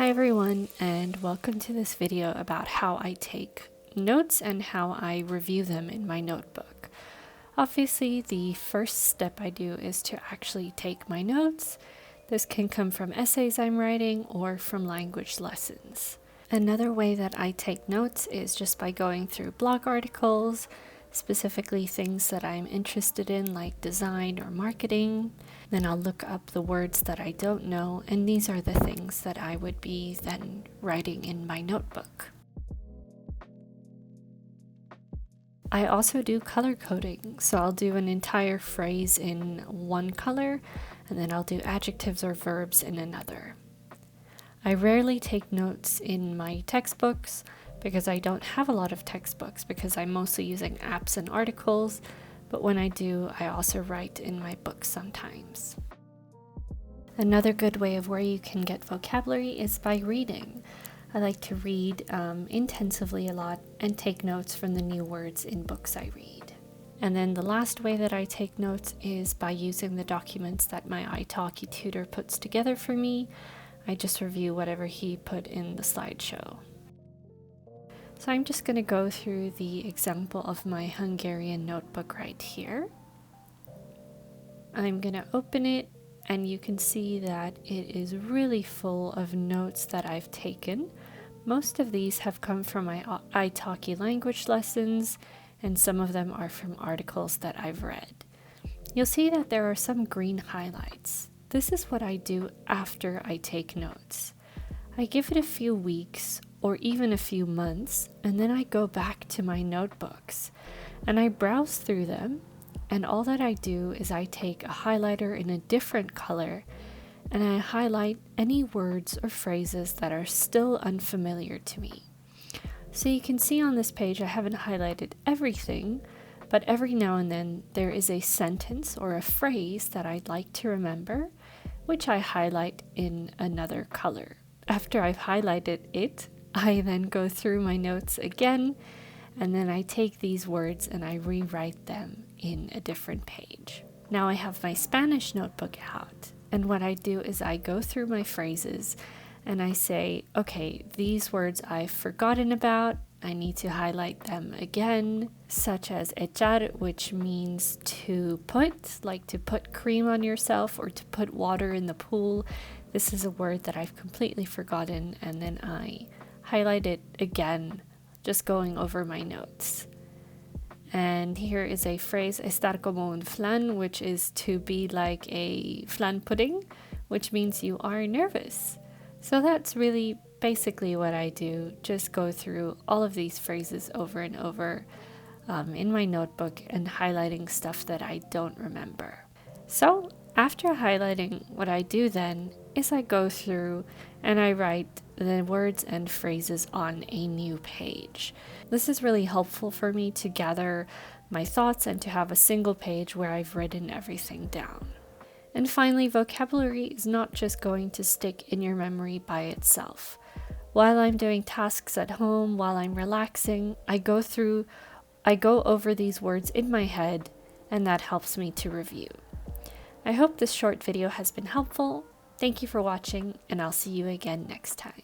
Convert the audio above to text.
Hi everyone, and welcome to this video about how I take notes and how I review them in my notebook. Obviously, the first step I do is to actually take my notes. This can come from essays I'm writing or from language lessons. Another way that I take notes is just by going through blog articles, specifically things that I'm interested in like design or marketing. Then I'll look up the words that I don't know, and these are the things that I would be then writing in my notebook. I also do color coding, so I'll do an entire phrase in one color, and then I'll do adjectives or verbs in another. I rarely take notes in my textbooks because I don't have a lot of textbooks because I'm mostly using apps and articles, but when I do, I also write in my books sometimes. Another good way of where you can get vocabulary is by reading. I like to read intensively a lot and take notes from the new words in books I read. And then the last way that I take notes is by using the documents that my italki tutor puts together for me. I just review whatever he put in the slideshow. So I'm just going to go through the example of my Hungarian notebook right here. I'm going to open it, and you can see that it is really full of notes that I've taken. Most of these have come from my italki language lessons, and some of them are from articles that I've read. You'll see that there are some green highlights. This is what I do after I take notes. I give it a few weeks or even a few months, and then I go back to my notebooks and I browse through them, and all that I do is I take a highlighter in a different color and I highlight any words or phrases that are still unfamiliar to me. So you can see on this page I haven't highlighted everything, but every now and then there is a sentence or a phrase that I'd like to remember, which I highlight in another color. After I've highlighted it, I then go through my notes again, and then I take these words and I rewrite them in a different page. Now I have my Spanish notebook out, and what I do is I go through my phrases and I say, okay, these words I've forgotten about, I need to highlight them again, such as echar, which means to put, like to put cream on yourself or to put water in the pool. This is a word that I've completely forgotten, and then I highlight it again, just going over my notes. And here is a phrase, estar como un flan, which is to be like a flan pudding, which means you are nervous. So that's really basically what I do, just go through all of these phrases over and over in my notebook and highlighting stuff that I don't remember. So after highlighting, what I do then is I go through and I write the words and phrases on a new page. This is really helpful for me to gather my thoughts and to have a single page where I've written everything down. And finally, vocabulary is not just going to stick in your memory by itself. While I'm doing tasks at home, while I'm relaxing, I go over these words in my head, and that helps me to review. I hope this short video has been helpful. Thank you for watching, and I'll see you again next time.